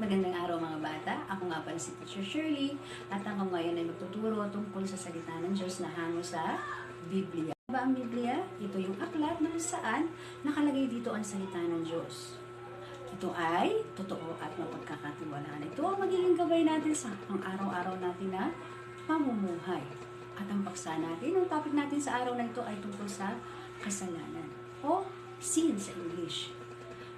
Magandang araw mga bata. Ako nga pala si Teacher Shirley at ako ngayon ay magtuturo tungkol sa salita ng Diyos na hango sa Biblia. Ano ba ang Biblia? Ito yung aklat na saan nakalagay dito ang salita ng Diyos. Ito ay totoo at mapagkakatiwalaan. Ito ang magiging gabay natin sa pang-araw-araw natin na pamumuhay. At ang paksa natin, ang topic natin sa araw na ito ay tungkol sa kasalanan o sin sa English.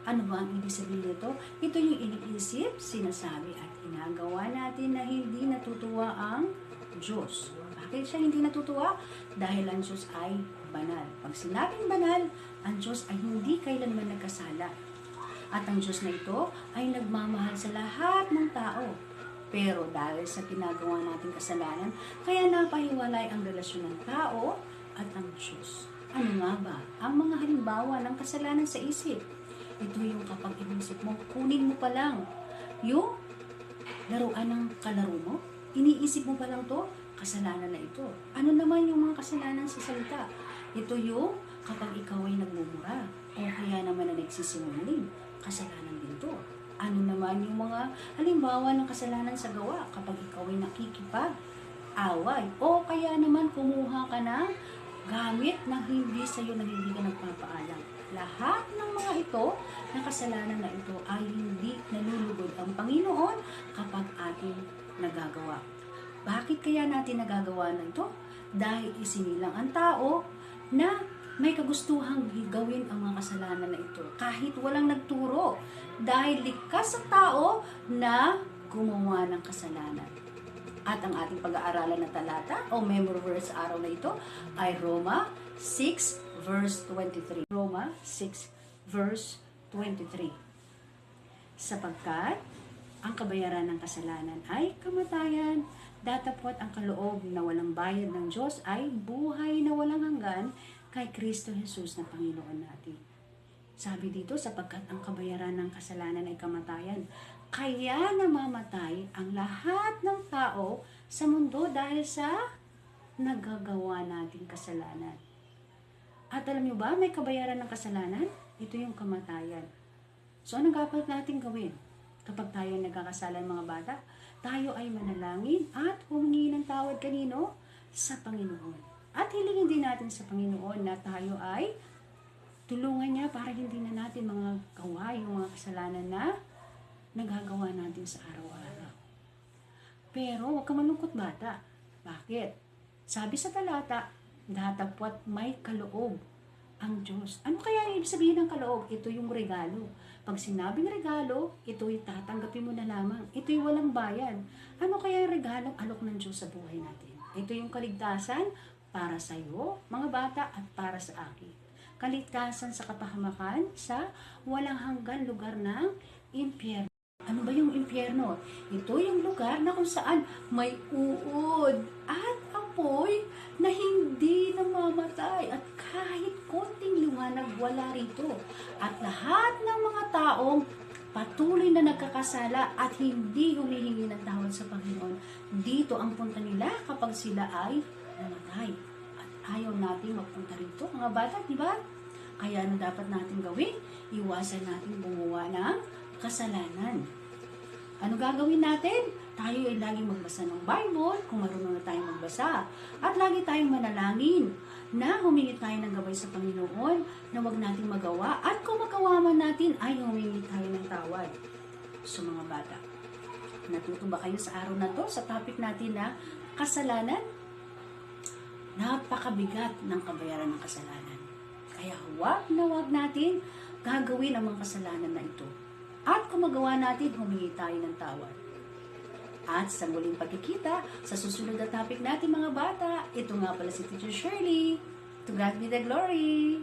Ano ba ang ibig sabihin nito? Ito yung iniisip, sinasabi at ginagawa natin na hindi natutuwa ang Diyos. Bakit siya hindi natutuwa? Dahil ang Diyos ay banal. Pag sinabing banal, ang Diyos ay hindi kailanman nagkasala. At ang Diyos na ito ay nagmamahal sa lahat ng tao. Pero dahil sa ginagawa nating kasalanan, kaya napahiwalay ang relasyon ng tao at ang Diyos. Ano nga ba ang mga halimbawa ng kasalanan sa isip? Ito yung kapag inisip mo, kunin mo pa lang yung laruan ng kalaro mo, iniisip mo pa lang to, kasalanan na ito. Ano naman yung mga kasalanan sa salita? Ito yung kapag ikaw ay nagmumura o kaya naman na nagsisinungaling, kasalanan din to. Ano naman yung mga halimbawa ng kasalanan sa gawa kapag ikaw ay nakikipag-away o kaya naman kumuha ka ng gamit na hindi sa'yo na hindi ka nagpapaalam. Lahat ng mga ito na kasalanan na ito ay hindi nalulugod ang Panginoon kapag ating nagagawa. Bakit kaya natin nagagawa na ito? Dahil isinilang ang tao na may kagustuhang gawin ang mga kasalanan na ito kahit walang nagturo. Dahil likas sa tao na gumawa ng kasalanan. At ang ating pag-aaralan na talata o memory verse araw na ito ay Roma 6 verse 23. Roma 6 verse 23. Sapagkat ang kabayaran ng kasalanan ay kamatayan, datapwat ang kaloob na walang bayad ng Diyos ay buhay na walang hanggan kay Kristo Jesus na Panginoon natin. Sabi dito, sapagkat ang kabayaran ng kasalanan ay kamatayan, kaya namamatay ang lahat ng tao sa mundo dahil sa nagagawa nating kasalanan. At alam nyo ba, may kabayaran ng kasalanan? Ito yung kamatayan. So, anong dapat natin gawin? Kapag tayo nagkakasalan mga bata, tayo ay manalangin at humingi ng tawad kanino? Sa Panginoon. At hilingin din natin sa Panginoon na tayo ay tulungan niya para hindi na natin mga gawa yung mga kasalanan na nagagawa natin sa araw-araw. Pero huwag ka malungkot bata. Bakit? Sabi sa talata, datapwat may kaloob ang Diyos. Ano kaya ibig sabihin ng kaloob? Ito yung regalo. Pag sinabing regalo, ito'y tatanggapin mo na lamang. Ito'y walang bayan. Ano kaya yung regalong alok ng Diyos sa buhay natin? Ito yung kaligtasan para sa iyo, mga bata, at para sa akin. Kaligtasan sa kapahamakan sa walang hanggan lugar ng impyerno. Ano ba yung impyerno? Ito yung lugar na kung saan may uod at apoy na hindi namamatay at kahit konting liwanag wala rito. At lahat ng mga taong patuloy na nagkakasala at hindi humihingi ng tawad sa Panginoon, dito ang punta nila kapag sila ay namatay. At ayaw natin magpunta rito, mga bata, di ba? Kaya ano dapat natin gawin? Iwasan natin gumawa ng kasalanan. Ano gagawin natin? Tayo ay laging magbasa ng Bible, kung marunong na tayong magbasa. At lagi tayong manalangin na humingi tayo ng gabay sa Panginoon na wag natin magawa. At kung magawa man natin, ay humingi tayo ng tawad. So mga bata, natuto ba kayo sa araw na to sa topic natin na kasalanan? Napakabigat ng kabayaran ng kasalanan. Kaya wag na wag natin gagawin ang mga kasalanan na ito. At kung magawa natin, humingi tayo ng tawad. At sa muling pagkikita, sa susunod na topic natin mga bata, ito nga pala si Teacher Shirley. To God be the glory!